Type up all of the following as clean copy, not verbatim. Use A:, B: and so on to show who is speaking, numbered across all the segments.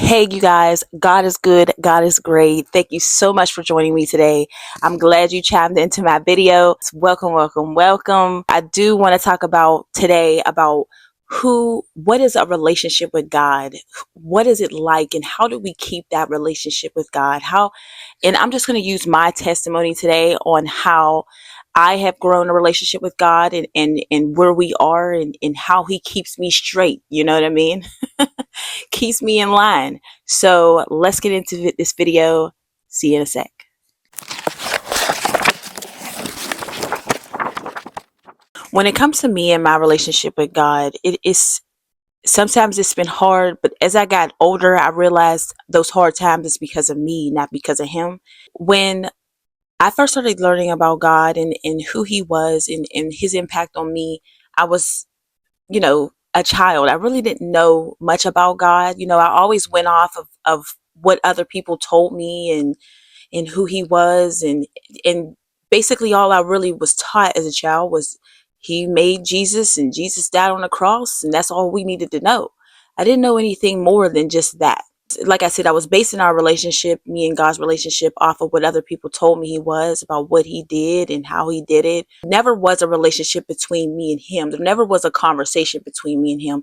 A: Hey, you guys, God is good. God is great. Thank you so much for joining me today. I'm glad you chimed into my video. Welcome, welcome, welcome. I do want to talk about today about what is a relationship with God? What is it like, and how do we keep that relationship with God? And I'm just going to use my testimony today on how I have grown a relationship with God and where we are and how He keeps me straight. You know what I mean? Keeps me in line. So let's get into this video. See you in a sec. When it comes to me and my relationship with God, it is sometimes it's been hard, but as I got older, I realized those hard times is because of me, not because of Him. When I first started learning about God and who He was and His impact on me, I was, a child. I really didn't know much about God. I always went off of what other people told me and who He was, and basically all I really was taught as a child was He made Jesus and Jesus died on the cross, and that's all we needed to know. I didn't know anything more than just that. Like I said, I was basing our relationship, me and God's relationship, off of what other people told me He was, about what He did and how He did it. Never was a relationship between me and Him. There never was a conversation between me and Him.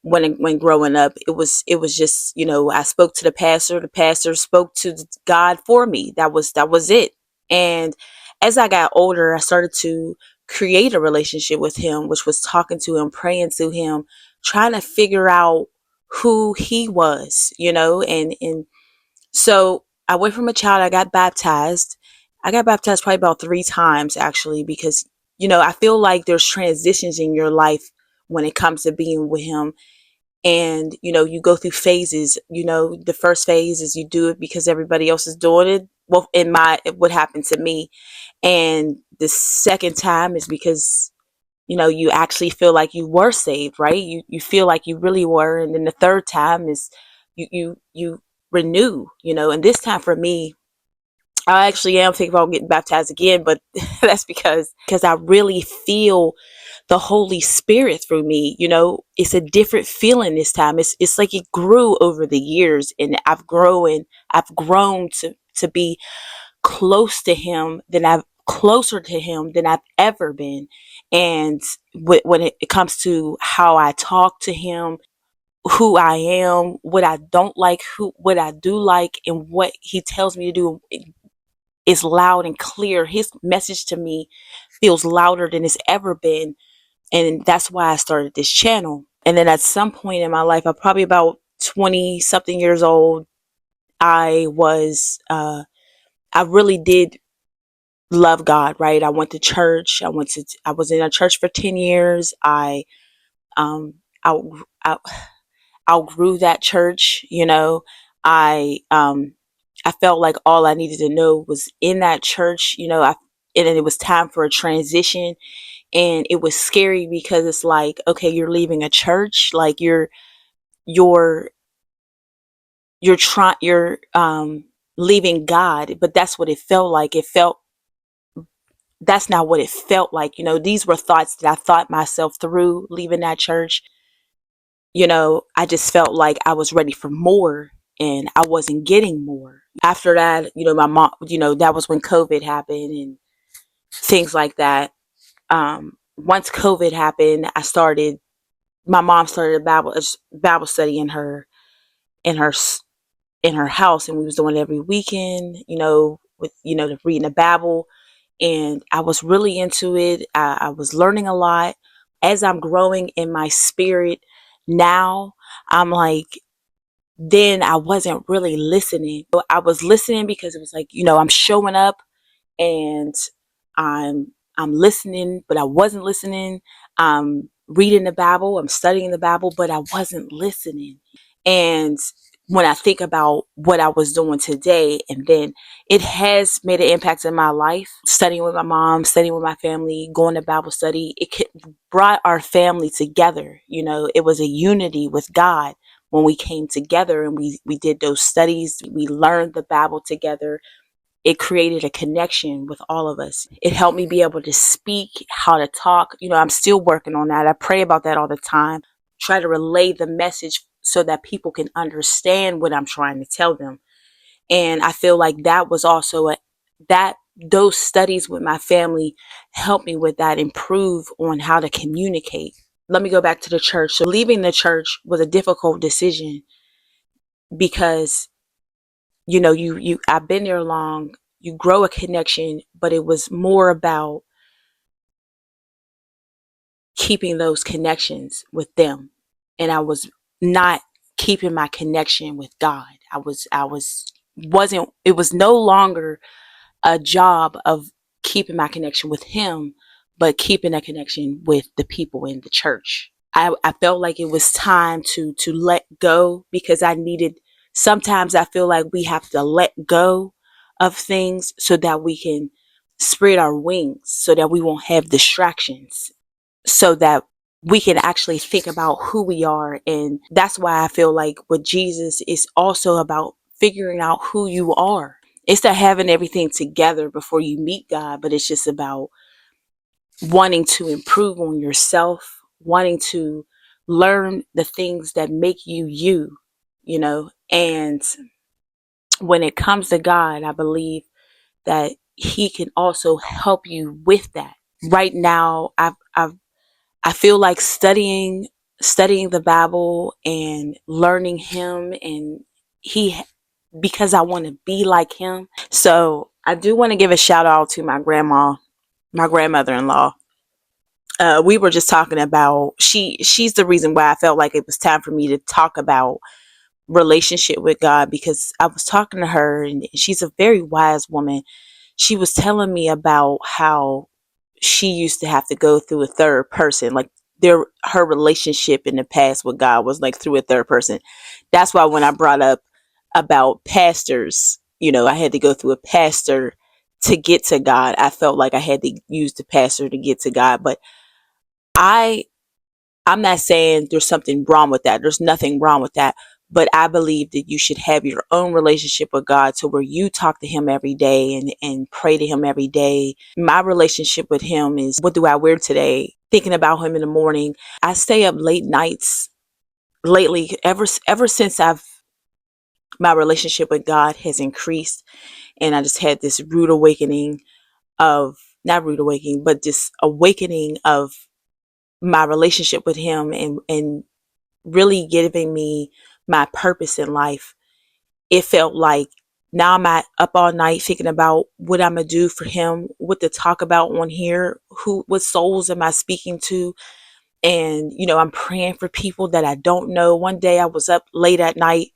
A: When growing up, it was just, I spoke to the pastor spoke to God for me. That was it. And as I got older, I started to create a relationship with Him, which was talking to Him, praying to Him, trying to figure out who He was, and so I went from a child. I got baptized probably about 3 times, actually, because I feel like there's transitions in your life when it comes to being with Him. And you go through phases. The first phase is you do it because everybody else is doing it. Well, what happened to me. And the second time is because you actually feel like you were saved, right? You feel like you really were. And then the third time is you renew. And this time for me, I actually am thinking about getting baptized again, but that's because I really feel the Holy Spirit through me. It's a different feeling this time. It's like it grew over the years, and I've grown to be closer to Him than I've ever been. And when it comes to how I talk to Him, who I am, what I don't like, what I do like, and what He tells me to do is loud and clear. His message to me feels louder than it's ever been. And that's why I started this channel. And then at some point in my life, I'm probably about 20 something years old, I really did love God, right? I went to church. I was in a church for 10 years. Um, out, out, outgrew that church. I felt like all I needed to know was in that church. And then it was time for a transition, and it was scary because it's like, okay, you're leaving a church, like you're you're leaving God, but that's what it felt like. That's not what it felt like. These were thoughts that I thought myself through leaving that church. I just felt like I was ready for more, and I wasn't getting more. After that, my mom, that was when COVID happened and things like that. Once COVID happened, my mom started a Bible study in her in her house, and we was doing it every weekend, with reading the Bible, and I was really into it. I was learning a lot. As I'm growing in my spirit now, I'm like, then I wasn't really listening. I was listening because it was like, I'm showing up and I'm listening, but I wasn't listening. I'm reading the Bible, I'm studying the Bible, but I wasn't listening. And when I think about what I was doing today, and then it has made an impact in my life, studying with my mom, studying with my family, going to Bible study, brought our family together. It was a unity with God when we came together and we did those studies. We learned the Bible together. It created a connection with all of us. It helped me be able to speak, how to talk. I'm still working on that. I pray about that all the time. Try to relay the message so that people can understand what I'm trying to tell them. And I feel like that was also that those studies with my family helped me with that, improve on how to communicate. Let me go back to the church. So leaving the church was a difficult decision because you I've been there long, you grow a connection, but it was more about keeping those connections with them. And I was not keeping my connection with God. It was no longer a job of keeping my connection with him, but keeping a connection with the people in the church. I felt like it was time to let go, because I needed, sometimes I feel like we have to let go of things so that we can spread our wings, so that we won't have distractions, so that we can actually think about who we are. And that's why I feel like with Jesus is also about figuring out who you are. It's not having everything together before you meet God, but it's just about wanting to improve on yourself, wanting to learn the things that make you you, And when it comes to God, I believe that he can also help you with that. Right now, I feel like studying the Bible and learning him, and he because I want to be like him. So I do want to give a shout out to my grandmother-in-law. We were just talking about, she's the reason why I felt like it was time for me to talk about relationship with God, because I was talking to her, and she's a very wise woman. She was telling me about how she used to have to go through a third person, like her relationship in the past with God was like through a third person. That's why when I brought up about pastors, I had to go through a pastor to get to God. I felt like I had to use the pastor to get to God. But I I'm not saying there's something wrong with that. There's nothing wrong with that. But I believe that you should have your own relationship with God, to where you talk to him every day and pray to him every day. My relationship with him is, what do I wear today? Thinking about him in the morning. I stay up late nights lately, ever since my relationship with God has increased, and I just had this rude awakening of, not rude awakening, but this awakening of my relationship with him, and really giving me my purpose in life. It felt like now I'm up all night thinking about what I'm gonna do for him, what to talk about on here, what souls am I speaking to, and I'm praying for people that I don't know. One day I was up late at night,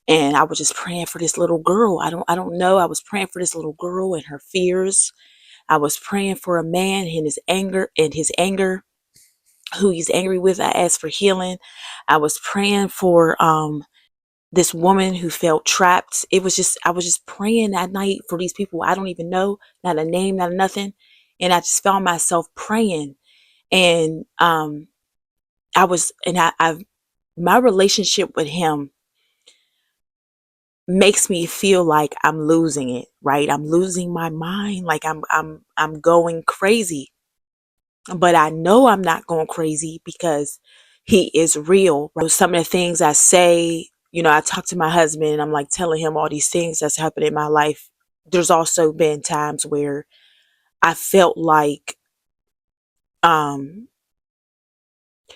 A: and I was just praying for this little girl. I don't know. I was praying for this little girl and her fears. I was praying for a man and his anger, who he's angry with. I asked for healing. I was praying for this woman who felt trapped. I was just praying at night for these people I don't even know, not a name, not a nothing. And I just found myself praying. And I was, and I my relationship with him makes me feel like I'm losing it, right? I'm losing my mind, like I'm going crazy. But I know I'm not going crazy because he is real. Right? Some of the things I say, I talk to my husband and I'm like telling him all these things that's happened in my life. There's also been times where I felt like, um,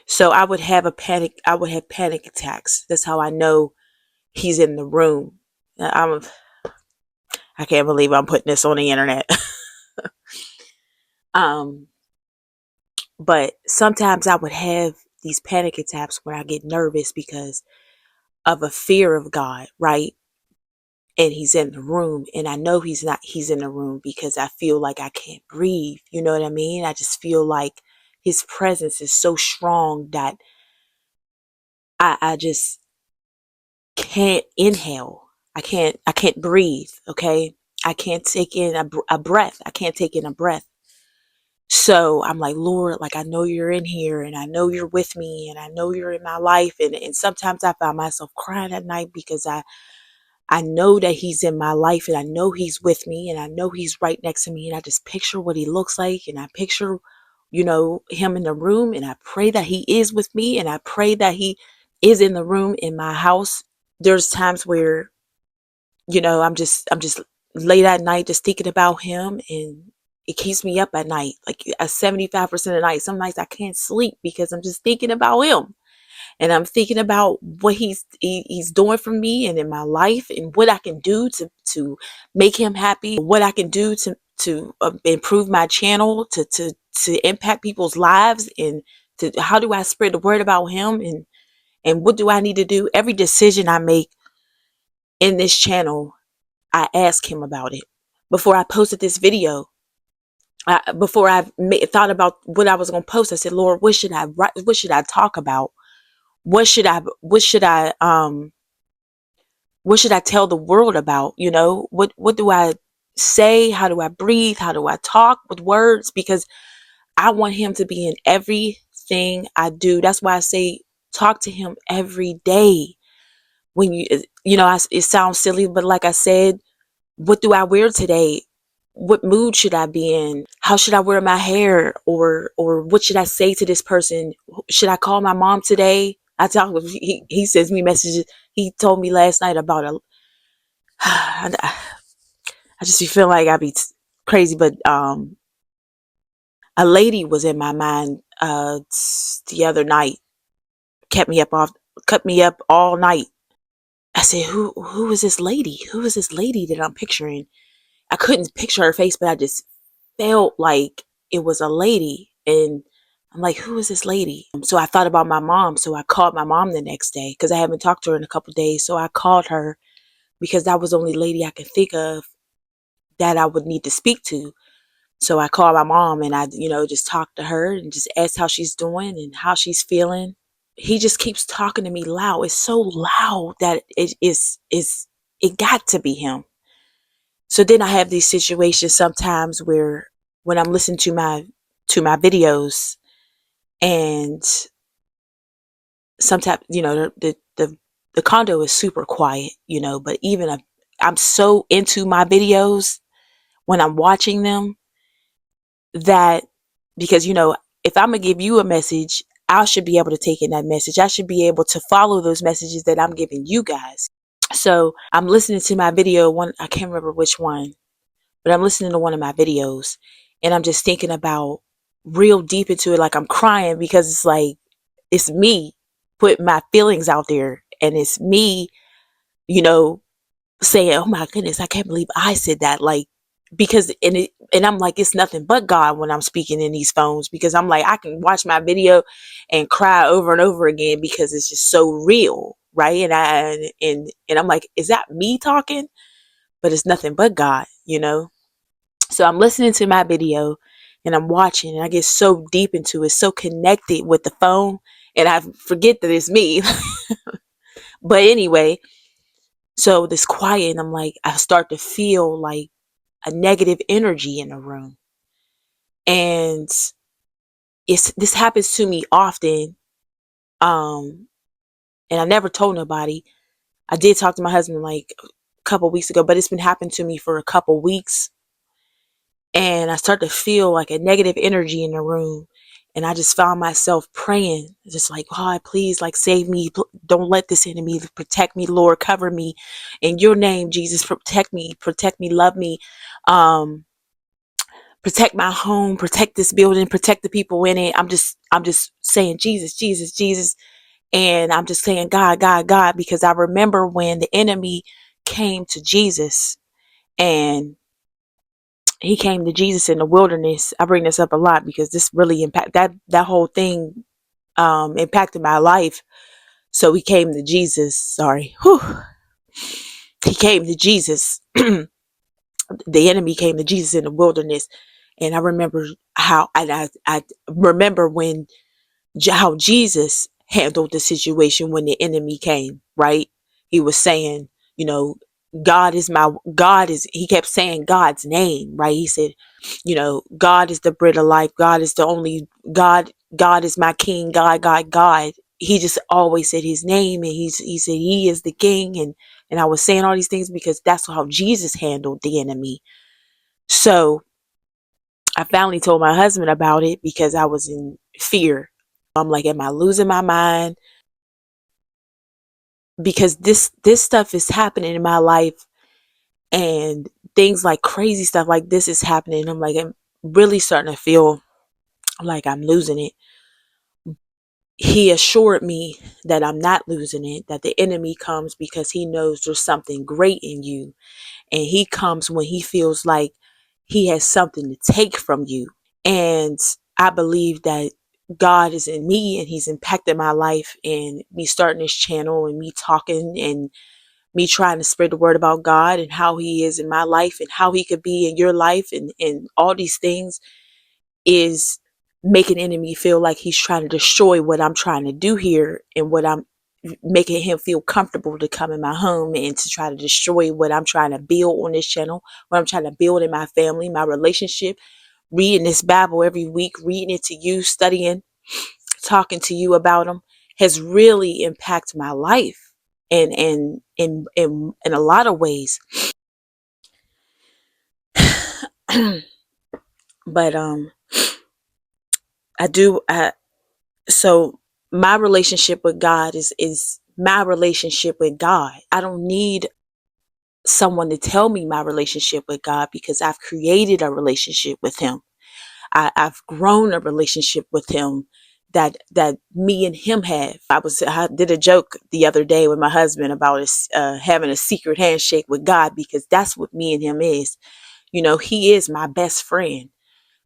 A: so I would have panic attacks. That's how I know he's in the room. I can't believe I'm putting this on the internet. um, but sometimes I would have these panic attacks where I get nervous because of a fear of God, right? And he's in the room, and I know he's in the room because I feel like I can't breathe. You know what I mean? I just feel like his presence is so strong that I just can't inhale. I can't breathe. Okay. I can't take in a breath. I can't take in a breath. So I'm like, Lord, like, I know you're in here, and I know you're with me, and I know you're in my life. And sometimes I find myself crying at night because I know that he's in my life, and I know he's with me, and I know he's right next to me. And I just picture what he looks like, and I picture, him in the room, and I pray that he is with me, and I pray that is in the room in my house. There's times where, I'm just late at night just thinking about him, and it keeps me up at night. Like at 75% of the night. Some nights I can't sleep because I'm just thinking about him. And I'm thinking about what he's doing for me and in my life, and what I can do to make him happy, what I can do to improve my channel, to impact people's lives, and to how do I spread the word about him, and what do I need to do. Every decision I make in this channel, I ask him about it. Before I posted this video, before I thought about what I was going to post, I said, Lord, what should I write? What should I talk about? What should I tell the world about? What do I say? How do I breathe? How do I talk with words? Because I want him to be in everything I do. That's why I say talk to him every day. When it sounds silly, but like I said, what do I wear today? What mood should I be in? How should I wear my hair? Or what should I say to this person? Should I call my mom today? He sends me messages. He told me last night about I just be feeling like I be crazy, but a lady was in my mind the other night, kept me up off cut me up all night. I said, who is this lady? Who is this lady that I'm picturing? I couldn't picture her face, but I just felt like it was a lady. And I'm like, who is this lady? So I thought about my mom. So I called my mom the next day because I haven't talked to her in a couple of days. So I called her because that was the only lady I could think of that I would need to speak to. So I called my mom, and I, just talked to her and just asked how she's doing and how she's feeling. He just keeps talking to me loud. It's so loud that it got to be him. So then I have these situations sometimes where when I'm listening to my videos, and sometimes, the condo is super quiet, but I'm so into my videos when I'm watching them, that because, if I'm gonna give you a message, I should be able to take in that message. I should be able to follow those messages that I'm giving you guys. So I'm listening to my video, one, I can't remember which one, but I'm listening to one of my videos, and I'm just thinking about real deep into it. Like I'm crying because it's like, it's me putting my feelings out there, and it's me, you know, saying, oh my goodness, I can't believe I said that. Like, because, and I'm like, it's nothing but God when I'm speaking in these phones, because I'm like, I can watch my video and cry over and over again because it's just so real. Right. And I'm like, is that me talking? But it's nothing but God. So I'm listening to my video and I'm watching, and I get so deep into it, so connected with the phone, and I forget that it's me. But anyway, so this quiet, and I'm like, I start to feel like a negative energy in the room. And this happens to me often. Um, and I never told nobody. I did talk to my husband like a couple weeks ago, but it's been happening to me for a couple weeks. And I start to feel like a negative energy in the room. And I just found myself praying, just like, God, please, like, save me. Don't let this enemy protect me, Lord. Cover me in your name, Jesus. Protect me, love me. Um, Protect my home, protect this building, protect the people in it. I'm just saying, Jesus, Jesus, Jesus. And I'm just saying, God, God, God, because I remember when the enemy came to Jesus, and he came to Jesus in the wilderness. I bring this up a lot because this really that whole thing impacted my life. So he came to Jesus. Sorry. Whew. He came to Jesus. The enemy came to Jesus in the wilderness. And I remember I remember when how Jesus handled the situation when the enemy came, right? He was saying, you know, he kept saying God's name, right? He said, God is the bread of life. God is the only God. God is my king. God, God, God. He just always said his name, and he said he is the king. And I was saying all these things because that's how Jesus handled the enemy. So I finally told my husband about it because I was in fear. I'm like, am I losing my mind? because this stuff is happening in my life, and things like crazy stuff like this is happening. I'm really starting to feel like I'm losing it. He assured me that I'm not losing it, that the enemy comes because he knows there's something great in you. And he comes when he feels like he has something to take from you. And I believe that God is in me, and he's impacted my life, and me starting this channel and me talking and me trying to spread the word about God and how he is in my life and how he could be in your life, and all these things is making enemy feel like he's trying to destroy what I'm trying to do here, and what I'm making him feel comfortable to come in my home and to try to destroy what I'm trying to build on this channel, what I'm trying to build in my family, my relationship. Reading this Bible every week, reading it to you, studying, talking to you about them has really impacted my life, and in a lot of ways. But I do so my relationship with God is my relationship with God. I don't need someone to tell me my relationship with God, because I've created a relationship with him. I've grown a relationship with him that me and him have. I did a joke the other day with my husband about having a secret handshake with God, because that's what me and him is. He is my best friend.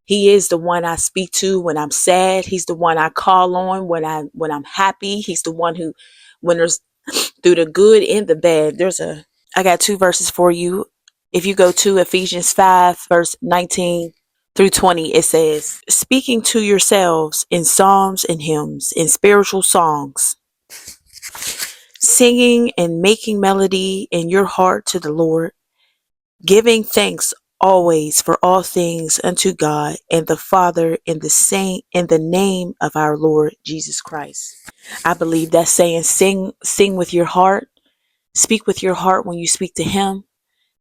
A: He is the one I speak to when I'm sad. He's the one I call on when I'm happy. He's the one who, when there's through the good and the bad. I got two verses for you. If you go to Ephesians 5, verse 19 through 20, it says, speaking to yourselves in psalms and hymns and spiritual songs, singing and making melody in your heart to the Lord, giving thanks always for all things unto God and the Father in the name of our Lord Jesus Christ. I believe that's saying sing with your heart, speak with your heart when you speak to him,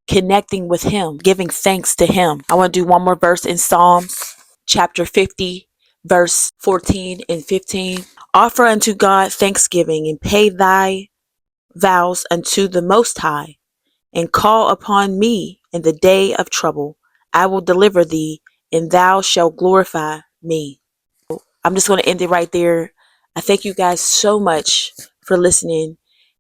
A: connecting with him, giving thanks to him. I want to do one more verse in Psalms chapter 50, verse 14 and 15. Offer unto God thanksgiving, and pay thy vows unto the Most High, and call upon me in the day of trouble. I will deliver thee, and thou shalt glorify me. I'm just going to end it right there. I thank you guys so much for listening,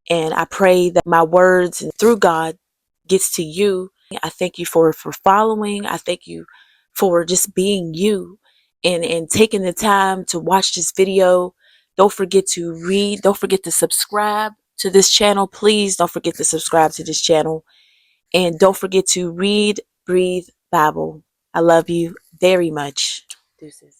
A: and I pray that my words and through God gets to you. I thank you for following. I thank you for just being you, and taking the time to watch this video. Don't forget to read. Don't forget to subscribe to this channel. Please don't forget to subscribe to this channel. And don't forget to read, breathe, Bible. I love you very much. Deuces.